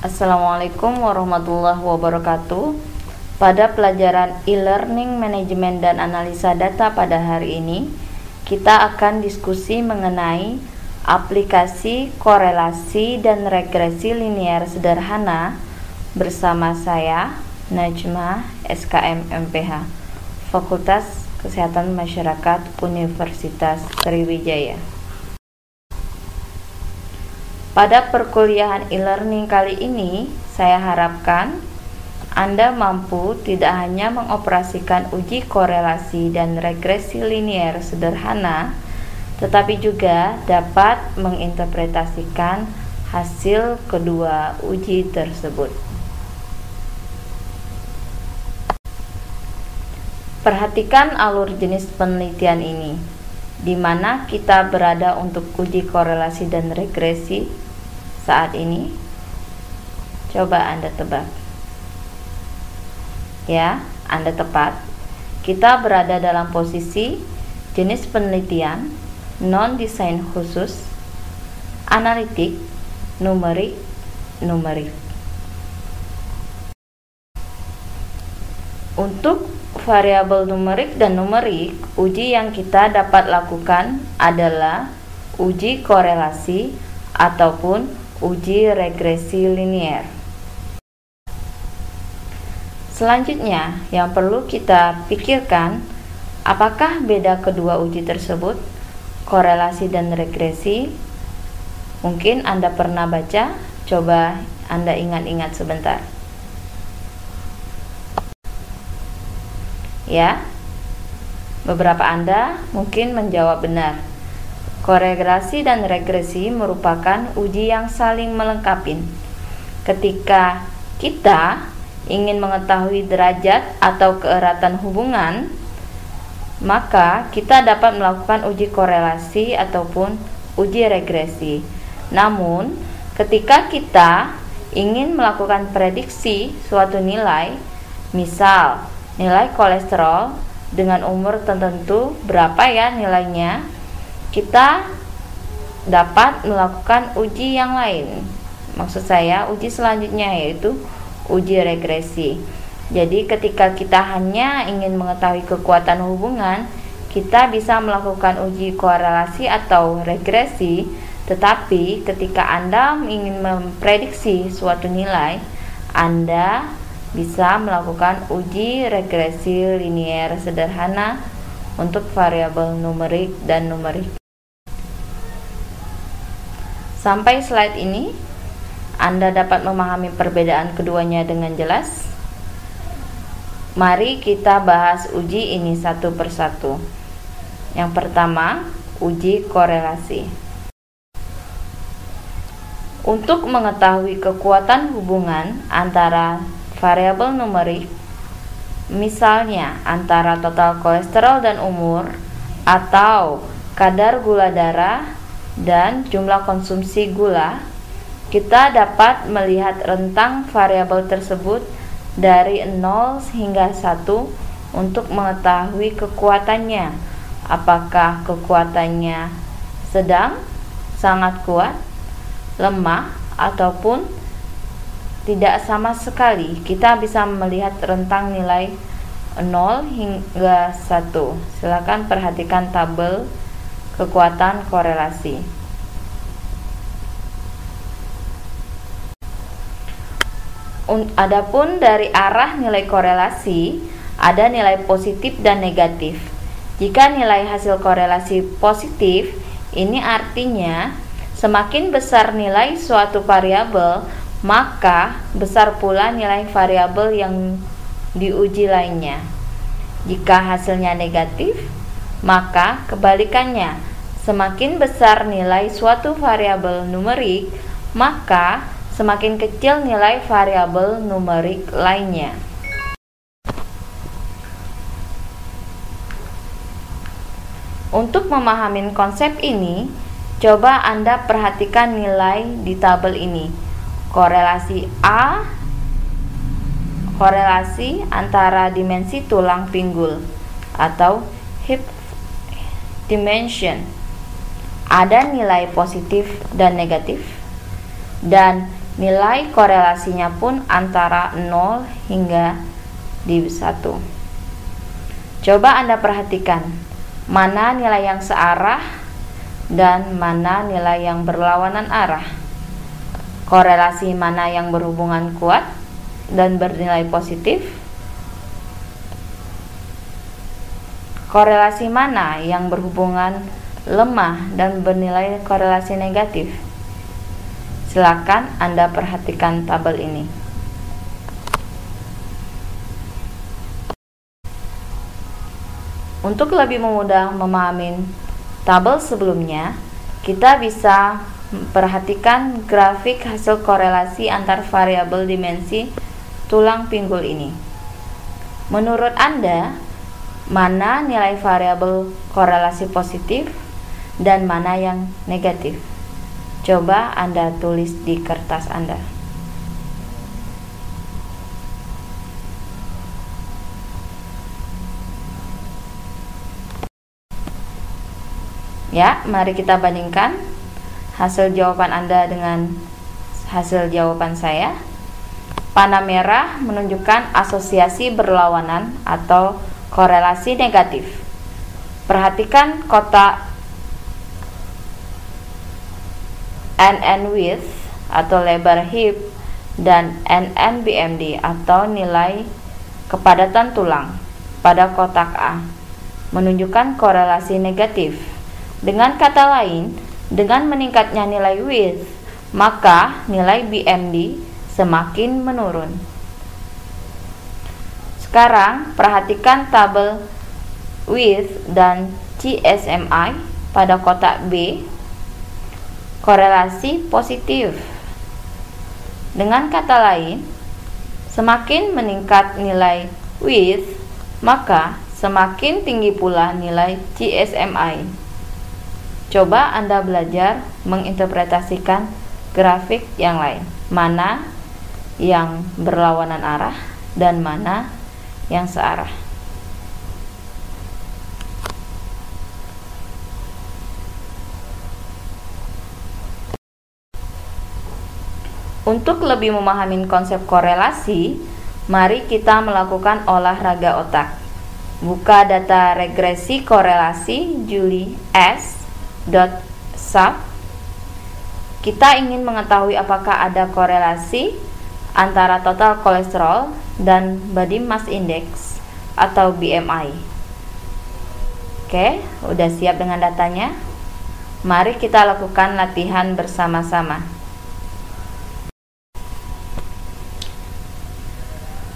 Assalamualaikum warahmatullahi wabarakatuh. Pada pelajaran e-learning manajemen dan analisa data pada hari ini, kita akan diskusi mengenai aplikasi korelasi dan regresi linear sederhana bersama saya, Najma, SKM MPH, Fakultas Kesehatan Masyarakat Universitas Sriwijaya. Pada perkuliahan e-learning kali ini, saya harapkan Anda mampu tidak hanya mengoperasikan uji korelasi dan regresi linear sederhana, tetapi juga dapat menginterpretasikan hasil kedua uji tersebut. Perhatikan alur jenis penelitian ini, di mana kita berada untuk uji korelasi dan regresi saat ini. Coba Anda tebak. Ya, Anda tepat. Kita berada dalam posisi jenis penelitian non-desain khusus, analitik, numerik. Untuk variabel numerik dan numerik, uji yang kita dapat lakukan adalah uji korelasi ataupun uji regresi linear. Selanjutnya, yang perlu kita pikirkan, apakah beda kedua uji tersebut, korelasi dan regresi? Mungkin Anda pernah baca, coba Anda ingat-ingat sebentar. Ya, beberapa Anda mungkin menjawab benar. Korelasi dan regresi merupakan uji yang saling melengkapi. Ketika kita ingin mengetahui derajat atau keeratan hubungan, maka kita dapat melakukan uji korelasi ataupun uji regresi. Namun, ketika kita ingin melakukan prediksi suatu nilai, misal nilai kolesterol dengan umur tertentu berapa ya nilainya, kita dapat melakukan uji yang lain. Maksud saya, uji selanjutnya yaitu uji regresi. Jadi ketika kita hanya ingin mengetahui kekuatan hubungan, kita bisa melakukan uji korelasi atau regresi. Tetapi ketika Anda ingin memprediksi suatu nilai, Anda bisa melakukan uji regresi linear sederhana untuk variabel numerik dan numerik. Sampai slide ini, Anda dapat memahami perbedaan keduanya dengan jelas. Mari kita bahas uji ini satu persatu. Yang pertama, uji korelasi. Untuk mengetahui kekuatan hubungan antara variabel numerik, misalnya antara total kolesterol dan umur, atau kadar gula darah dan jumlah konsumsi gula, kita dapat melihat rentang variabel tersebut dari 0 hingga 1 untuk mengetahui kekuatannya. Apakah kekuatannya sedang, sangat kuat, lemah, ataupun tidak sama sekali. Kita bisa melihat rentang nilai 0 hingga 1. Silakan perhatikan tabel kekuatan korelasi. Adapun dari arah nilai korelasi, ada nilai positif dan negatif. Jika nilai hasil korelasi positif, ini artinya semakin besar nilai suatu variabel, maka besar pula nilai variabel yang diuji lainnya. Jika hasilnya negatif, maka kebalikannya, semakin besar nilai suatu variabel numerik, maka semakin kecil nilai variabel numerik lainnya. Untuk memahami konsep ini, coba Anda perhatikan nilai di tabel ini. Korelasi A, korelasi antara dimensi tulang pinggul atau hip dimension. Ada nilai positif dan negatif, dan nilai korelasinya pun antara 0 hingga di 1. Coba Anda perhatikan mana nilai yang searah dan mana nilai yang berlawanan arah. Korelasi mana yang berhubungan kuat dan bernilai positif? Korelasi mana yang berhubungan lemah dan bernilai korelasi negatif? Silakan Anda perhatikan tabel ini. Untuk lebih mudah memahami tabel sebelumnya, kita bisa perhatikan grafik hasil korelasi antar variabel dimensi tulang pinggul ini. Menurut Anda, mana nilai variabel korelasi positif dan mana yang negatif? Coba Anda tulis di kertas Anda. Ya, mari kita bandingkan hasil jawaban Anda dengan hasil jawaban saya. Panah merah menunjukkan asosiasi berlawanan atau korelasi negatif. Perhatikan kotak NN width atau lebar hip dan NN BMD atau nilai kepadatan tulang pada kotak A menunjukkan korelasi negatif. Dengan kata lain, dengan meningkatnya nilai width, maka nilai BMD semakin menurun. Sekarang perhatikan tabel width dan CSMI pada kotak B. Korelasi positif. Dengan kata lain, semakin meningkat nilai width, maka semakin tinggi pula nilai CSMI. Coba Anda belajar menginterpretasikan grafik yang lain. Mana yang berlawanan arah dan mana yang searah. Untuk lebih memahami konsep korelasi, mari kita melakukan olahraga otak. Buka data regresi korelasi Julie S.Sub. Kita ingin mengetahui apakah ada korelasi antara total kolesterol dan body mass index atau BMI. Oke, udah siap dengan datanya? Mari kita lakukan latihan bersama-sama.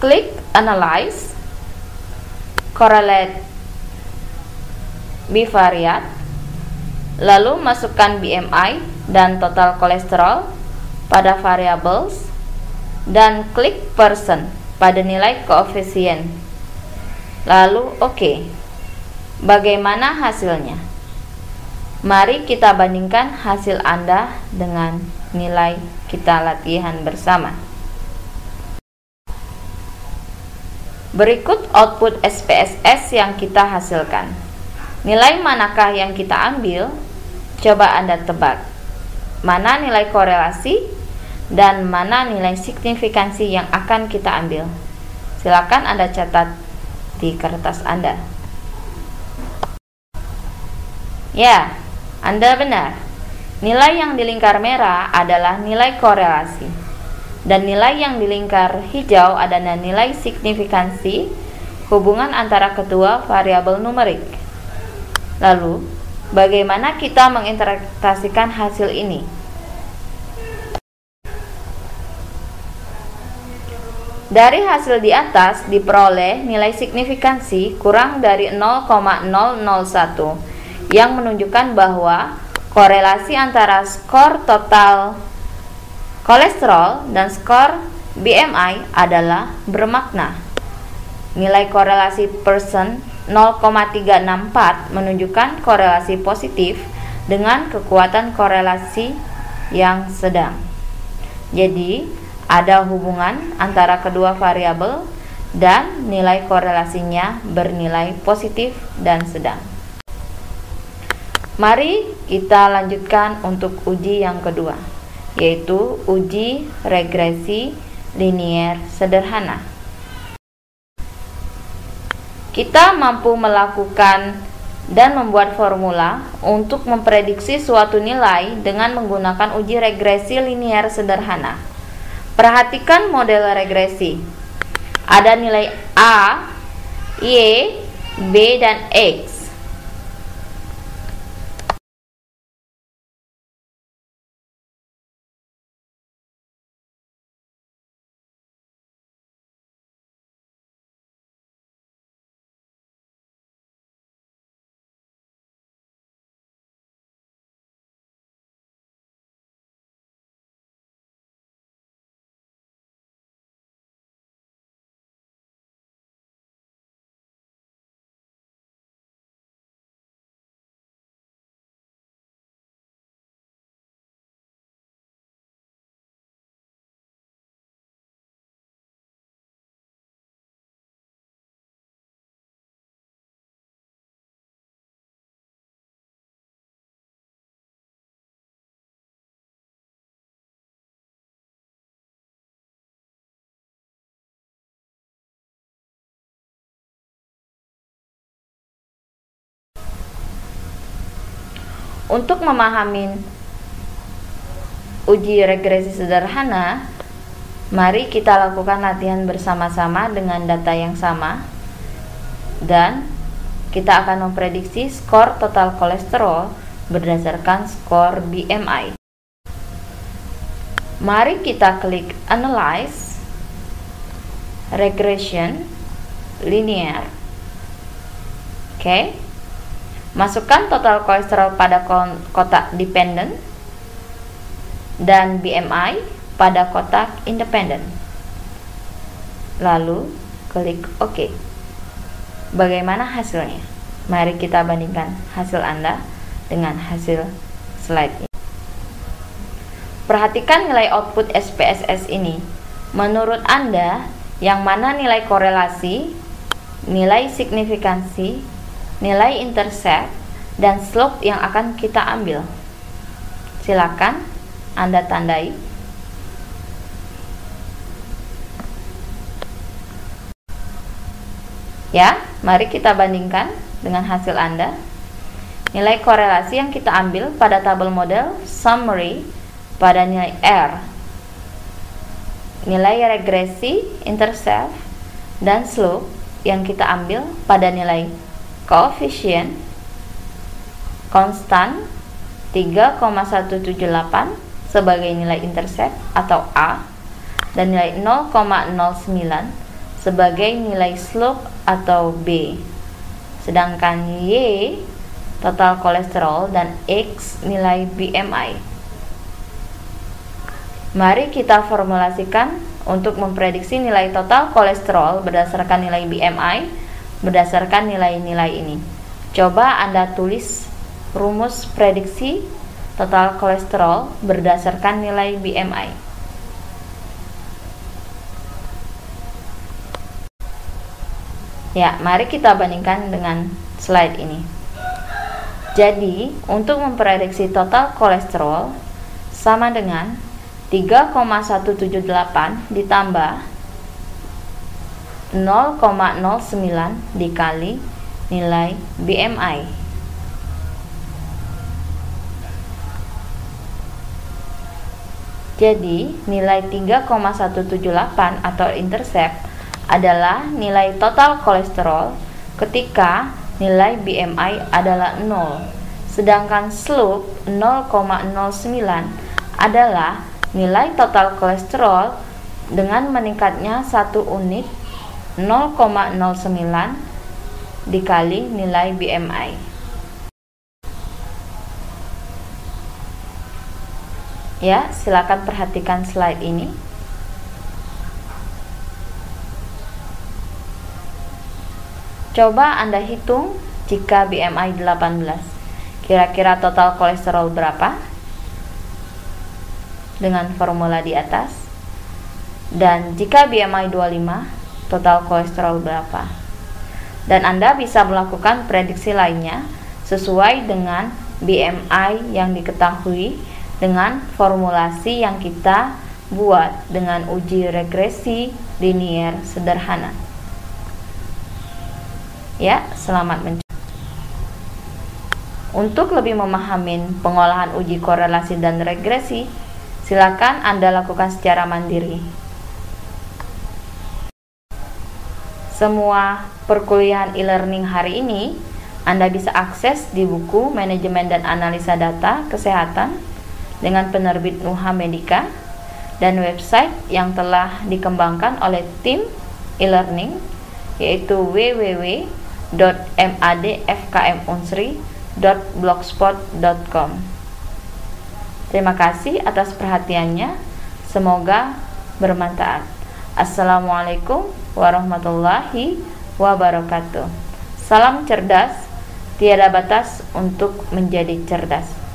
Klik Analyze, Correlate Bivariate, lalu masukkan BMI dan total kolesterol pada variables dan klik Person pada nilai koefisien. Lalu OK. Bagaimana hasilnya? Mari kita bandingkan hasil Anda dengan nilai kita latihan bersama. Berikut output SPSS yang kita hasilkan. Nilai manakah yang kita ambil? Coba Anda tebak. Mana nilai korelasi dan mana nilai signifikansi yang akan kita ambil? Silakan Anda catat di kertas Anda. Ya, Anda benar. Nilai yang di lingkar merah adalah nilai korelasi. Dan nilai yang di lingkar hijau adalah nilai signifikansi hubungan antara kedua variabel numerik. Lalu, bagaimana kita menginterpretasikan hasil ini? Dari hasil di atas diperoleh nilai signifikansi kurang dari 0,001 yang menunjukkan bahwa korelasi antara skor total kolesterol dan skor BMI adalah bermakna. Nilai korelasi Person 0,364 menunjukkan korelasi positif dengan kekuatan korelasi yang sedang. Jadi, ada hubungan antara kedua variabel dan nilai korelasinya bernilai positif dan sedang. Mari kita lanjutkan untuk uji yang kedua, yaitu uji regresi linier sederhana. Kita mampu melakukan dan membuat formula untuk memprediksi suatu nilai dengan menggunakan uji regresi linier sederhana. Perhatikan model regresi. Ada nilai A, Y, B, dan X. Untuk memahami uji regresi sederhana, mari kita lakukan latihan bersama-sama dengan data yang sama, dan kita akan memprediksi skor total kolesterol berdasarkan skor BMI. Mari kita klik Analyze, Regression, Linear. Oke. Masukkan total kolesterol pada kotak dependent dan BMI pada kotak independent. Lalu klik OK. Bagaimana hasilnya? Mari kita bandingkan hasil Anda dengan hasil slide ini. Perhatikan nilai output SPSS ini. Menurut Anda, yang mana nilai korelasi, nilai signifikansi, nilai intercept, dan slope yang akan kita ambil? Silakan Anda tandai. Ya, mari kita bandingkan dengan hasil Anda. Nilai korelasi yang kita ambil pada tabel model summary pada nilai R. Nilai regresi, intercept, dan slope yang kita ambil pada nilai koefisien konstan 3,178 sebagai nilai intercept atau A, dan nilai 0,09 sebagai nilai slope atau B. Sedangkan Y total kolesterol dan X nilai BMI. Mari kita formulasikan untuk memprediksi nilai total kolesterol berdasarkan nilai BMI berdasarkan nilai-nilai ini. Coba Anda tulis rumus prediksi total kolesterol berdasarkan nilai BMI. Ya, mari kita bandingkan dengan slide ini. Jadi, untuk memprediksi total kolesterol sama dengan 3,178 ditambah 0,09 dikali nilai BMI. Jadi, nilai 3,178 atau intercept adalah nilai total kolesterol ketika nilai BMI adalah 0. Sedangkan slope 0,09 adalah nilai total kolesterol dengan meningkatnya 1 unit 0,09 dikali nilai BMI. Ya, silakan perhatikan slide ini. Coba Anda hitung jika BMI 18. Kira-kira total kolesterol berapa? Dengan formula di atas. Dan jika BMI 25, total kolesterol berapa? Dan Anda bisa melakukan prediksi lainnya sesuai dengan BMI yang diketahui dengan formulasi yang kita buat dengan uji regresi linier sederhana. Ya, selamat mencoba. Untuk lebih memahami pengolahan uji korelasi dan regresi, silakan Anda lakukan secara mandiri. Semua perkuliahan e-learning hari ini Anda bisa akses di buku Manajemen dan Analisa Data Kesehatan dengan penerbit Nuha Medica dan website yang telah dikembangkan oleh tim e-learning, yaitu www.madfkmunsri.blogspot.com. Terima kasih atas perhatiannya, semoga bermanfaat. Assalamualaikum warahmatullahi wabarakatuh. Salam cerdas, tiada batas untuk menjadi cerdas.